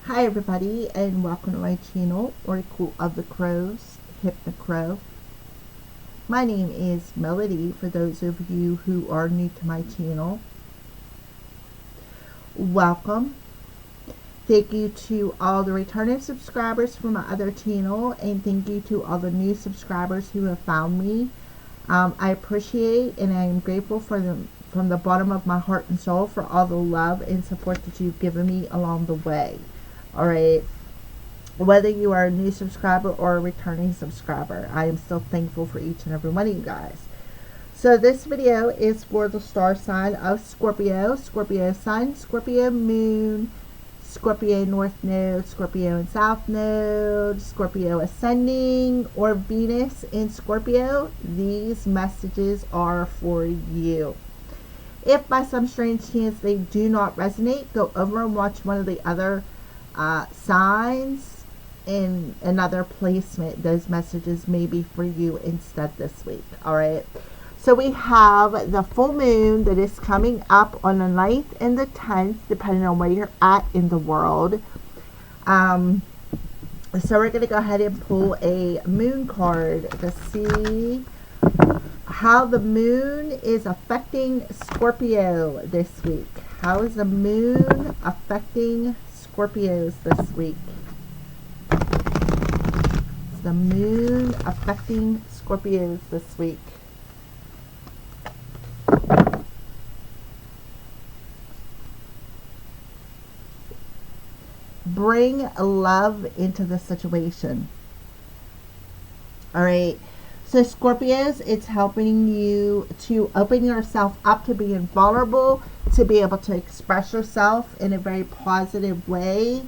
Hi everybody and welcome to my channel, Oracle of the Crows, Hypnocrow. My name is Melody for those of you who are new to my channel. Welcome. Thank you to all the returning subscribers from my other channel, and thank you to all the new subscribers who have found me. I appreciate and I am grateful for them from the bottom of my heart and soul for all the love and support that you've given me along the way. Alright, whether you are a new subscriber or a returning subscriber, I am still thankful for each and every one of you guys. So this video is for the star sign of Scorpio, Scorpio Sun, Scorpio Moon, Scorpio North Node, Scorpio and South Node, Scorpio Ascending, or Venus in Scorpio. These messages are for you. If by some strange chance they do not resonate, go over and watch one of the other signs in another placement. Those messages may be for you instead this week. Alright, so we have the full moon that is coming up on the 9th and the 10th, depending on where you're at in the world. So we're going to go ahead and pull a moon card to see how the moon is affecting Scorpio this week. How is the moon affecting Scorpios this week? Is the moon affecting Scorpios this week? Bring love into the situation. Alright, so Scorpios, it's helping you to open yourself up to being vulnerable, to be able to express yourself in a very positive way,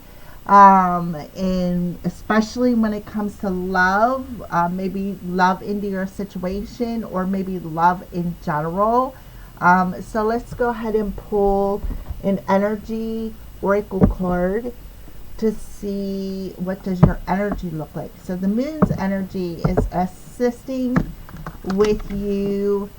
and especially when it comes to love, maybe love into your situation, or maybe love in general. So let's go ahead and pull an energy oracle card to see what does your energy look like. So the moon's energy is assisting with you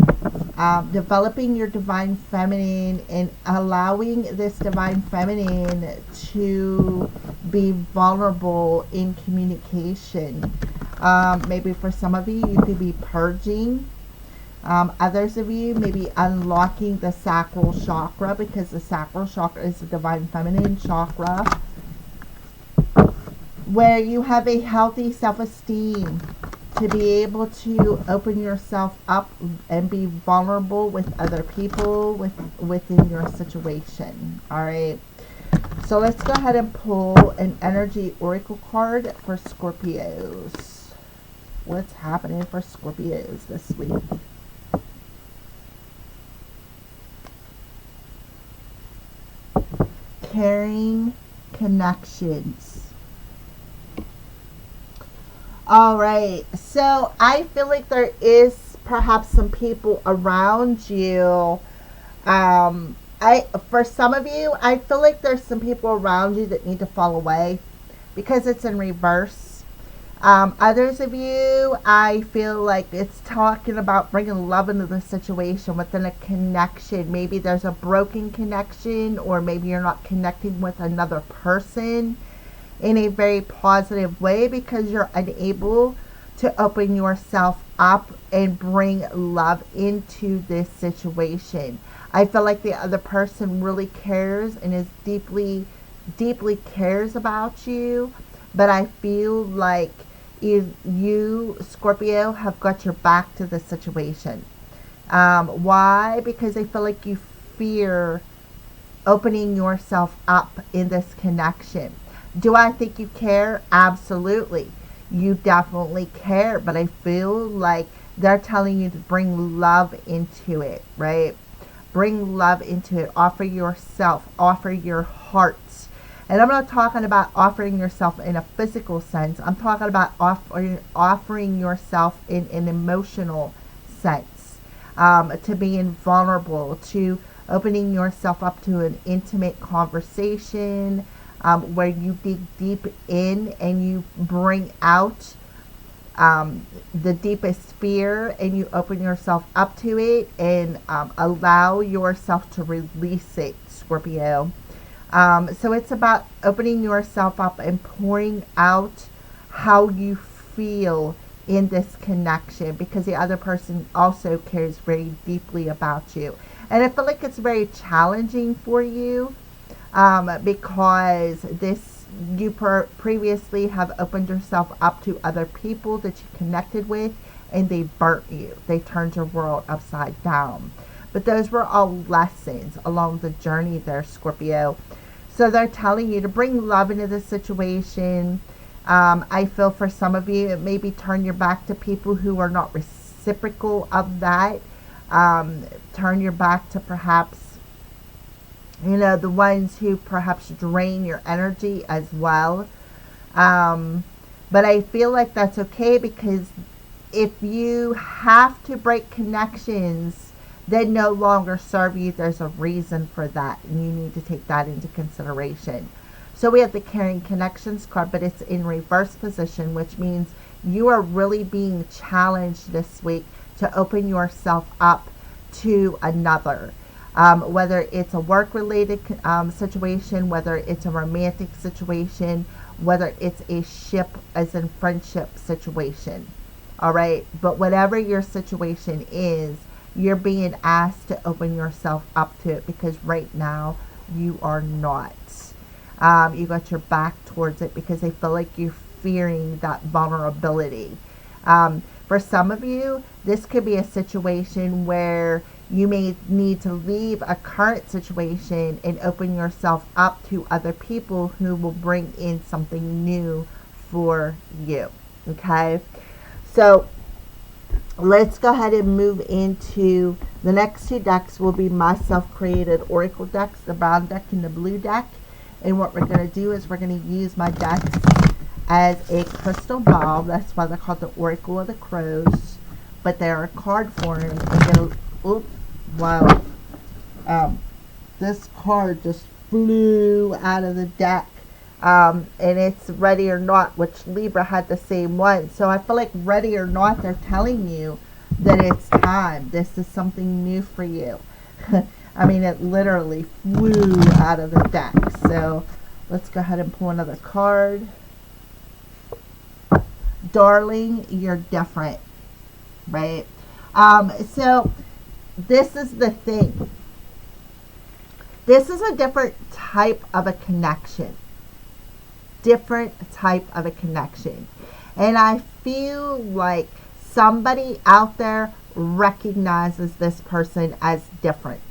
developing your divine feminine and allowing this divine feminine to be vulnerable in communication. Maybe for some of you, you could be purging. Others of you may be unlocking the sacral chakra, because the sacral chakra is the divine feminine chakra, where you have a healthy self-esteem to be able to open yourself up and be vulnerable with other people within your situation. Alright, so let's go ahead and pull an energy oracle card for Scorpios. What's happening for Scorpios this week? Caring connections. Alright, so I feel like there is perhaps some people around you. For some of you, I feel like there's some people around you that need to fall away because it's in reverse. Others of you, I feel like it's talking about bringing love into the situation within a connection. Maybe there's a broken connection, or maybe you're not connecting with another person in a very positive way because you're unable to open yourself up and bring love into this situation. I feel like the other person really cares and is deeply cares about you, but I feel like you, Scorpio, have got your back to the situation. Why? Because I feel like you fear opening yourself up in this connection. Do I think you care? Absolutely. You definitely care, but I feel like they're telling you to bring love into it, right? Bring love into it. Offer yourself. Offer your heart. And I'm not talking about offering yourself in a physical sense. I'm talking about offering yourself in an emotional sense. To being vulnerable, to opening yourself up to an intimate conversation, where you dig deep in and you bring out the deepest fear and you open yourself up to it and allow yourself to release it, Scorpio. So it's about opening yourself up and pouring out how you feel in this connection, because the other person also cares very deeply about you. And I feel like it's very challenging for you, because you previously have opened yourself up to other people that you connected with, and they burnt you. They turned your world upside down. But those were all lessons along the journey there, Scorpio. So they're telling you to bring love into the situation. I feel for some of you, it maybe turn your back to people who are not reciprocal of that. Turn your back to perhaps, the ones who perhaps drain your energy as well. But I feel like that's okay, because if you have to break connections that no longer serve you, there's a reason for that, and you need to take that into consideration. So we have the Caring Connections card, but it's in reverse position, which means you are really being challenged this week to open yourself up to another. Whether it's a work-related situation, whether it's a romantic situation, whether it's a ship as in friendship situation. All right. But whatever your situation is, you're being asked to open yourself up to it, because right now you are not. You got your back towards it because they feel like you're fearing that vulnerability. For some of you, this could be a situation where you may need to leave a current situation and open yourself up to other people who will bring in something new for you. Okay? So let's go ahead and move into the next two decks. Will be my self-created oracle decks, the brown deck and the blue deck. And what we're going to do is we're going to use my decks as a crystal ball. That's why they're called the Oracle of the Crows. But they are a card form. Wow. This card just flew out of the deck. And it's Ready or Not, which Libra had the same one. So I feel like Ready or Not, they're telling you that it's time. This is something new for you. I mean, it literally flew out of the deck. So let's go ahead and pull another card. Darling, you're different, right? So this is the thing. This is a different type of a connection. Different type of a connection. And I feel like somebody out there recognizes this person as different.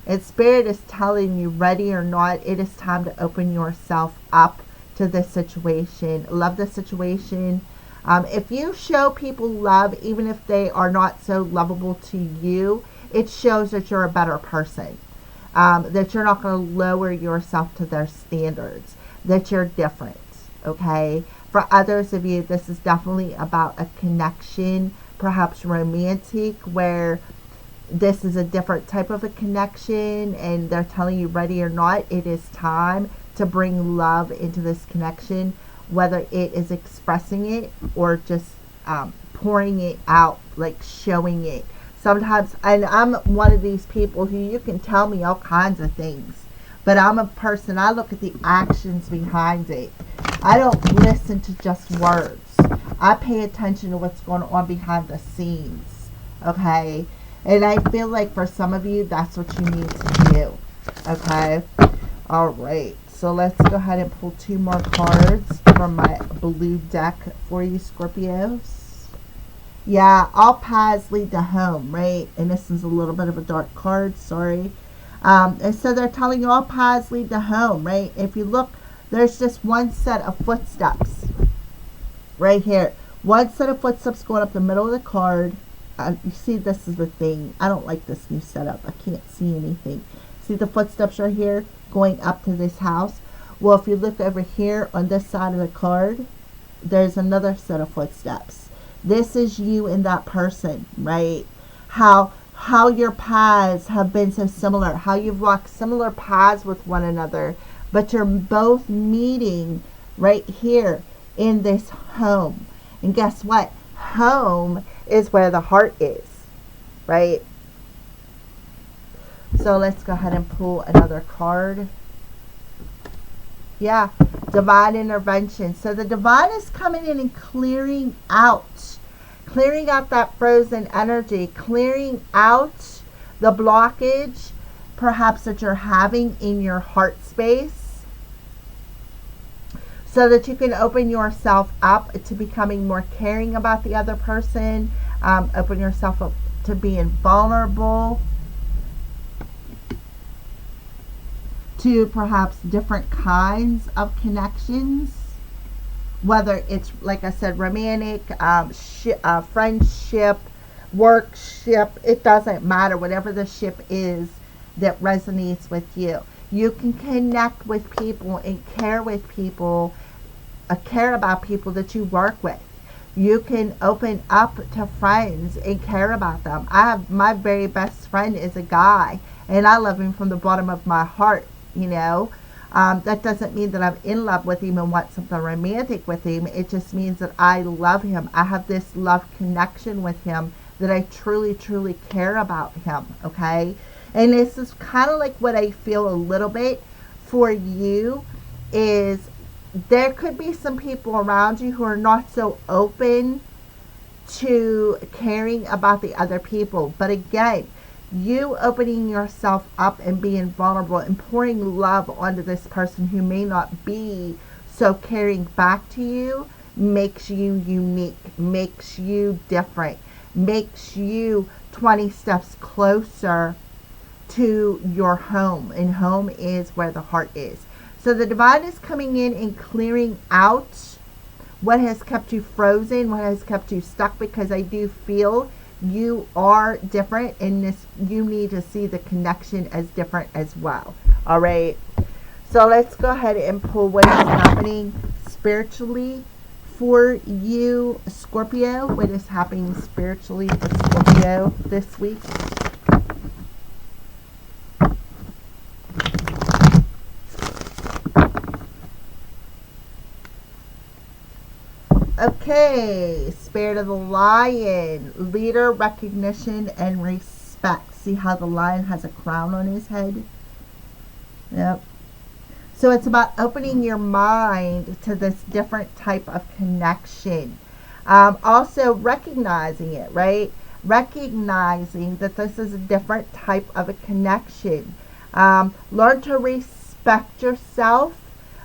And Spirit is telling you, ready or not, it is time to open yourself up to this situation. Love the situation. If you show people love, even if they are not so lovable to you, it shows that you're a better person. That you're not going to lower yourself to their standards. That you're different. Okay? For others of you, this is definitely about a connection, perhaps romantic, where this is a different type of a connection, and they're telling you, ready or not, it is time to bring love into this connection, whether it is expressing it or just pouring it out, like showing it. Sometimes, and I'm one of these people who you can tell me all kinds of things, but I'm a person, I look at the actions behind it. I don't listen to just words. I pay attention to what's going on behind the scenes. Okay? And I feel like for some of you, that's what you need to do. Okay? All right. So let's go ahead and pull two more cards from my blue deck for you, Scorpios. Yeah, all paths lead to home, right? And this is a little bit of a dark card. Sorry. And so they're telling you all paths lead to home, right? If you look, there's just one set of footsteps right here. One set of footsteps going up the middle of the card. You see, this is the thing. I don't like this new setup. I can't see anything. See the footsteps right here going up to this house? Well, if you look over here on this side of the card, there's another set of footsteps. This is you and that person, right? How your paths have been so similar. How you've walked similar paths with one another. But you're both meeting right here in this home. And guess what? Home is where the heart is, right? So let's go ahead and pull another card. Yeah, divine intervention. So the divine is coming in and clearing out that frozen energy, clearing out the blockage perhaps that you're having in your heart space, so that you can open yourself up to becoming more caring about the other person, open yourself up to being vulnerable to perhaps different kinds of connections, whether it's, like I said, romantic, friendship, workship. It doesn't matter, whatever the ship is that resonates with you. You can connect with people and care with people, care about people that you work with. You can open up to friends and care about them. I have my very best friend is a guy, and I love him from the bottom of my heart. That doesn't mean that I'm in love with him and want something romantic with him. It just means that I love him. I have this love connection with him, that I truly, truly care about him. Okay. And this is kind of like what I feel a little bit for you is there could be some people around you who are not so open to caring about the other people. But again, you opening yourself up and being vulnerable and pouring love onto this person who may not be so caring back to you makes you unique, makes you different, makes you 20 steps closer to your home. And home is where the heart is. So the divine is coming in and clearing out what has kept you frozen, what has kept you stuck, because I do feel you are different, and this, you need to see the connection as different as well. All right. So let's go ahead and pull what is happening spiritually for you, Scorpio. What is happening spiritually for Scorpio this week? Okay, Spirit of the Lion, leader, recognition, and respect. See how the lion has a crown on his head? Yep. So it's about opening your mind to this different type of connection. Also recognizing it, right? Recognizing that this is a different type of a connection. Learn to respect yourself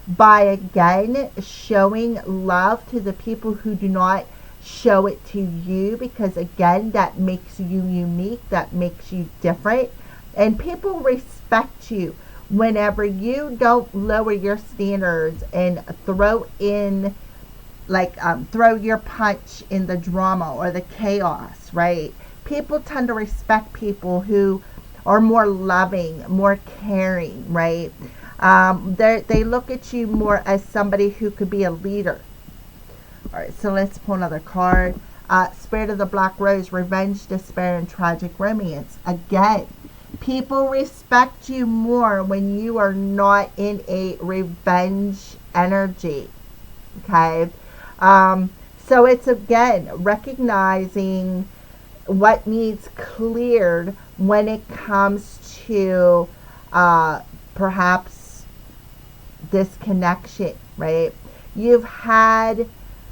by, again, showing love to the people who do not show it to you, because again, that makes you unique, that makes you different, and people respect you whenever you don't lower your standards and throw in, like, throw your punch in the drama or the chaos, right? People tend to respect people who are more loving, more caring, right? They look at you more as somebody who could be a leader. All right, so let's pull another card. Spirit of the Black Rose, revenge, despair, and tragic romance. Again, people respect you more when you are not in a revenge energy. Okay? So it's, again, recognizing what needs cleared when it comes to perhaps disconnection, right? You've had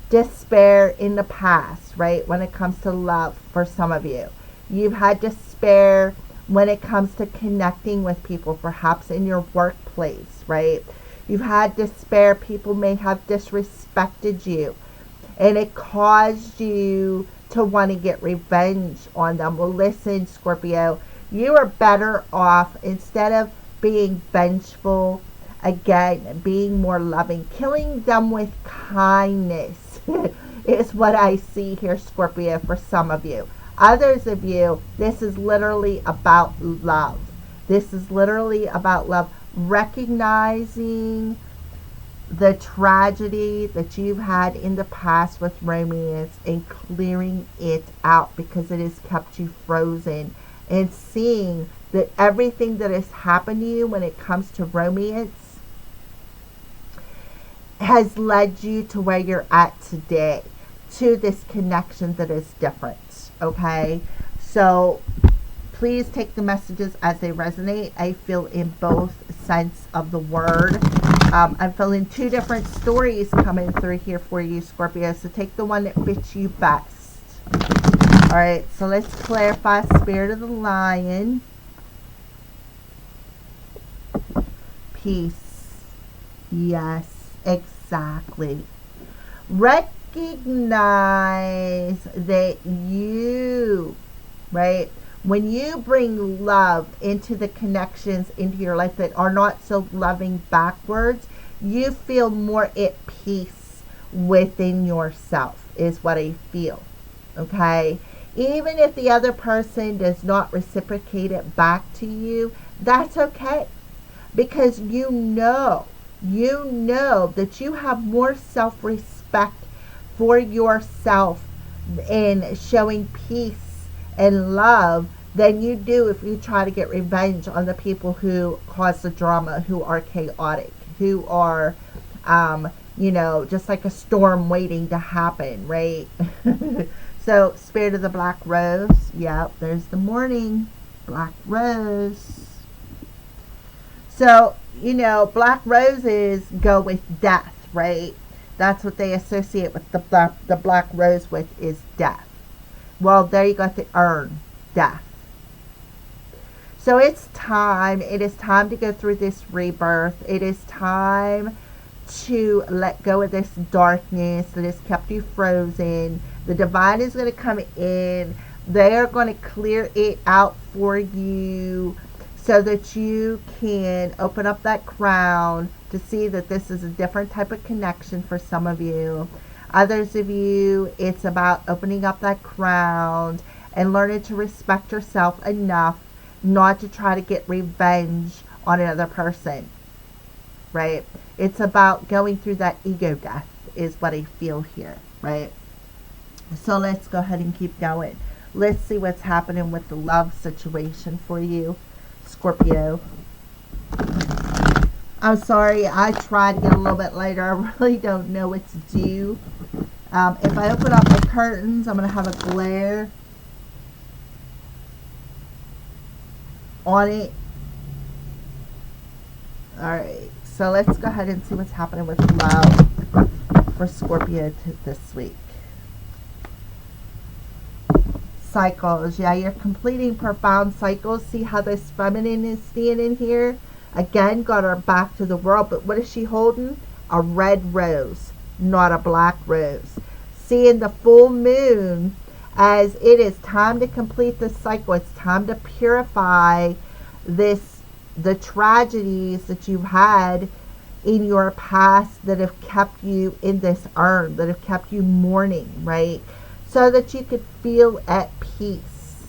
despair in the past, right? When it comes to love, for some of you, you've had despair when it comes to connecting with people, perhaps in your workplace, right? You've had despair. People may have disrespected you, and it caused you to want to get revenge on them. Well, listen, Scorpio, you are better off, instead of being vengeful, again, being more loving, killing them with kindness is what I see here, Scorpio, for some of you. Others of you, this is literally about love. This is literally about love. Recognizing the tragedy that you've had in the past with romance and clearing it out, because it has kept you frozen, and seeing that everything that has happened to you when it comes to romance has led you to where you're at today, to this connection that is different. Okay, so please take the messages as they resonate. I feel in both sense of the word. I'm feeling two different stories coming through here for you, Scorpio. So take the one that fits you best. All right, so let's clarify Spirit of the Lion. Peace. Yes, exactly. Recognize that you, right? When you bring love into the connections into your life that are not so loving backwards, you feel more at peace within yourself, is what I feel. Okay? Even if the other person does not reciprocate it back to you, that's okay. Because you know that you have more self-respect for yourself in showing peace and love than you do if you try to get revenge on the people who cause the drama, who are chaotic, who are, just like a storm waiting to happen, right? So, Spirit of the Black Rose. Yep, there's the morning. Black Rose. So, black roses go with death, right? That's what they associate with the black rose with, is death. Well, there you got the urn, death. So it's time. It is time to go through this rebirth. It is time to let go of this darkness that has kept you frozen. The divine is going to come in. They are going to clear it out for you so that you can open up that crown to see that this is a different type of connection for some of you. Others of you, it's about opening up that crown and learning to respect yourself enough not to try to get revenge on another person, right? It's about going through that ego death is what I feel here, right? So let's go ahead and keep going. Let's see what's happening with the love situation for you, Scorpio. I'm sorry, I tried to get a little bit later. I really don't know what to do. If I open up my curtains, I'm going to have a glare on it. Alright, so let's go ahead and see what's happening with love for Scorpio this week. Cycles. Yeah, you're completing profound cycles. See how this feminine is standing here? Again, got her back to the world, but what is she holding? A red rose, not a black rose. Seeing the full moon as it is time to complete this cycle. It's time to purify the tragedies that you've had in your past that have kept you in this urn, that have kept you mourning, right? So that you could feel at peace.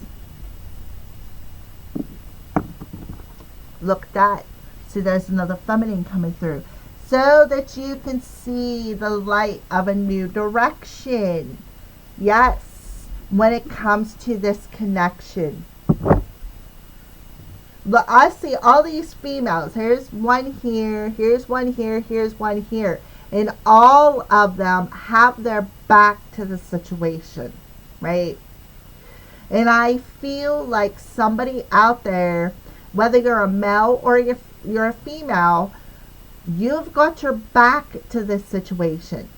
Look at that. See, there's another feminine coming through. So that you can see the light of a new direction. Yes, when it comes to this connection. But I see all these females. Here's one here, here's one here, here's one here. And all of them have their back to the situation, right? And I feel like somebody out there, whether you're a male or you're a female, you've got your back to this situation.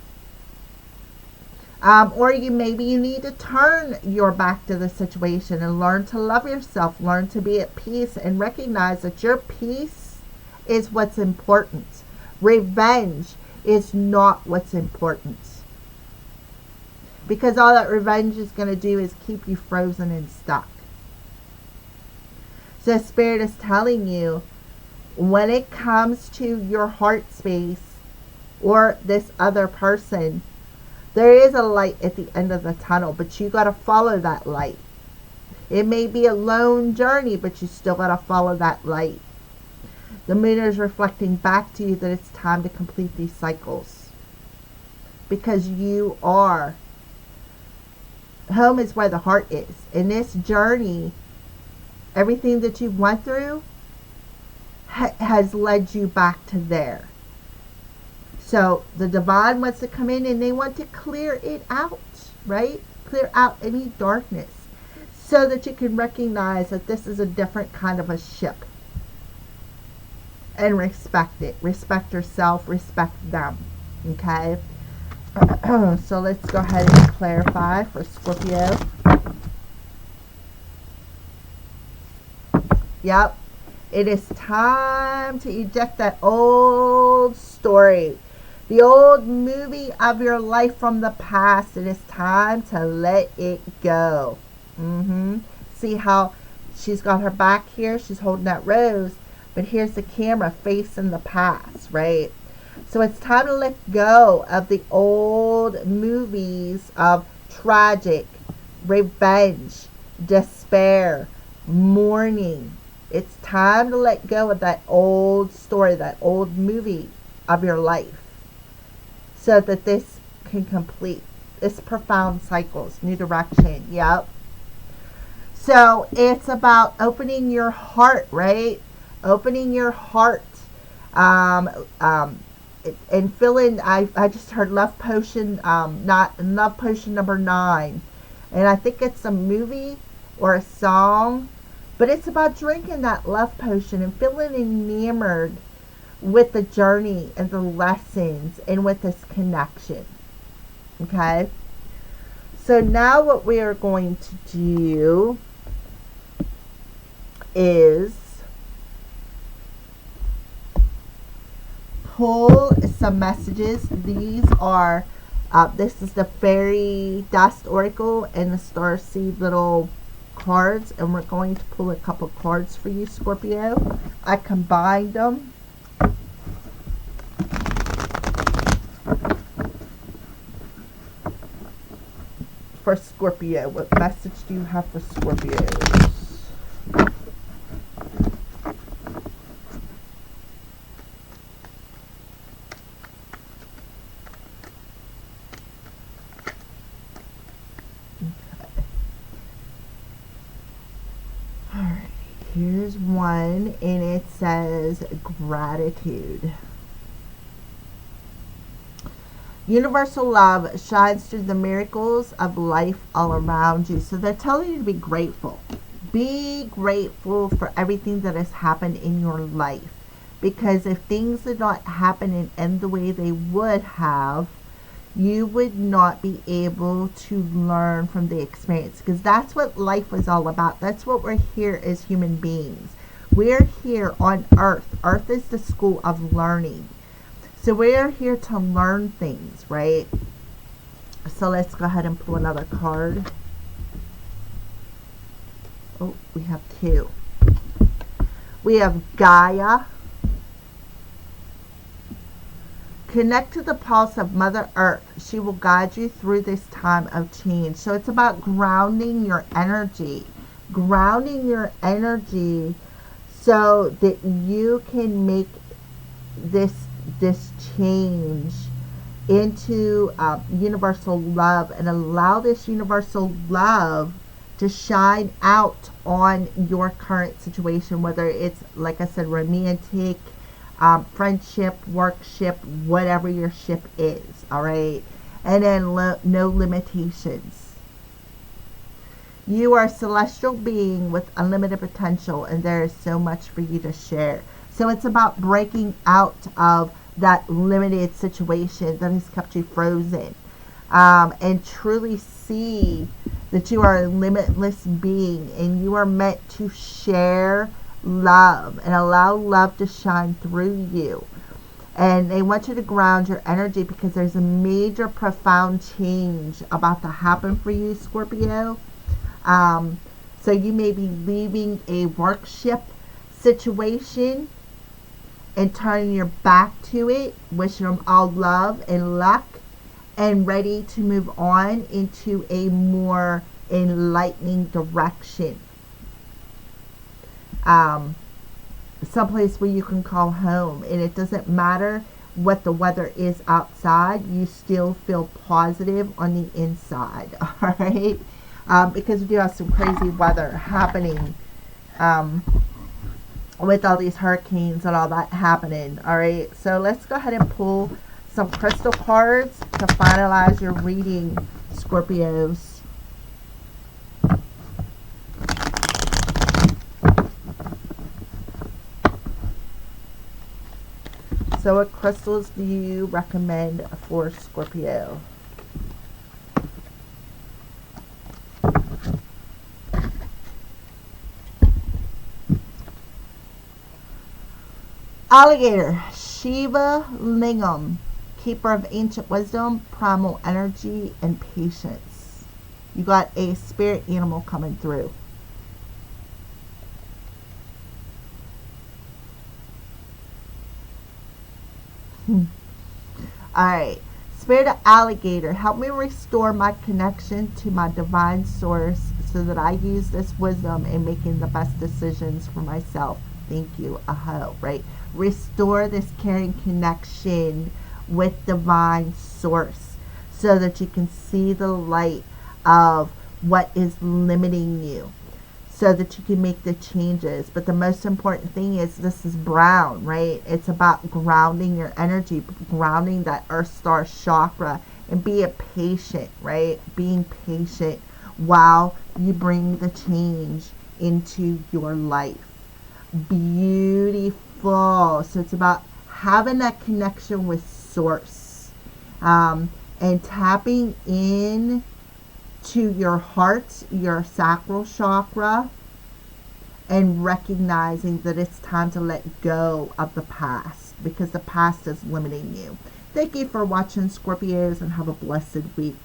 Or maybe you need to turn your back to the situation and learn to love yourself, learn to be at peace, and recognize that your peace is what's important. Revenge is not what's important. Because all that revenge is going to do is keep you frozen and stuck. So Spirit is telling you, when it comes to your heart space or this other person, there is a light at the end of the tunnel, but you got to follow that light. It may be a lone journey, but you still got to follow that light. The moon is reflecting back to you that it's time to complete these cycles. Because you are. Home is where the heart is. In this journey, everything that you went through has led you back to there. So the divine wants to come in and they want to clear it out, right? Clear out any darkness so that you can recognize that this is a different kind of a ship. and respect it. Respect yourself, respect them. Okay? So let's go ahead and clarify for Scorpio. Yep. It is time to eject that old story, the old movie of your life from the past. It is time to let it go. See how she's got her back here? She's holding that rose, but here's the camera facing the past, right? So it's time to let go of the old movies of tragic, revenge, despair, mourning. It's time to let go of that old story, that old movie of your life, so that this can complete this profound cycles, new direction. Yep. So it's about opening your heart, right? Opening your heart. And feeling, I just heard Love Potion, not Love Potion number 9. And I think it's a movie or a song. But it's about drinking that love potion and feeling enamored with the journey and the lessons and with this connection. Okay? So now what we are going to do is pull some messages. These are, this is the Fairy Dust Oracle and the Starseed little cards, and we're going to pull a couple cards for you, Scorpio. I combined them. For Scorpio, what message do you have for Scorpios? Here's one, and it says gratitude. Universal love shines through the miracles of life all around you. So they're telling you to be grateful. Be grateful for everything that has happened in your life. Because if things did not happen and end the way they would have, you would not be able to learn from the experience, because that's what life is all about. That's what we're here as human beings. We're here on Earth. Earth is the school of learning. So we're here to learn things, right? So let's go ahead and pull another card. Oh, we have 2. We have Gaia. Connect to the pulse of Mother Earth. She will guide you through this time of change. So it's about grounding your energy. Grounding your energy so that you can make this change into universal love, and allow this universal love to shine out on your current situation, whether it's, like I said, romantic, friendship, workship, whatever your ship is, all right? And then no limitations. You are a celestial being with unlimited potential, and there is so much for you to share. So it's about breaking out of that limited situation that has kept you frozen, and truly see that you are a limitless being, and you are meant to share love and allow love to shine through you. And they want you to ground your energy, because there's a major profound change about to happen for you, Scorpio. So you may be leaving a workship situation and turning your back to it, wishing them all love and luck, and ready to move on into a more enlightening direction. Someplace where you can call home, and it doesn't matter what the weather is outside, you still feel positive on the inside, all right? Because we do have some crazy weather happening, with all these hurricanes and all that happening, all right? So let's go ahead and pull some crystal cards to finalize your reading, Scorpios. So what crystals do you recommend for Scorpio? Alligator, Shiva Lingam, keeper of ancient wisdom, primal energy, and patience. You got a spirit animal coming through. Alright. Spirit of alligator, help me restore my connection to my divine source so that I use this wisdom in making the best decisions for myself. Thank you. Aho, right? Restore this caring connection with divine source so that you can see the light of what is limiting you, so that you can make the changes. But the most important thing is this is brown, right? It's about grounding your energy, grounding that earth star chakra, and be a patient, right? Being patient while you bring the change into your life. Beautiful. So it's about having that connection with source, and tapping in to your heart, your sacral chakra, and recognizing that it's time to let go of the past because the past is limiting you. Thank you for watching, Scorpios, and have a blessed week.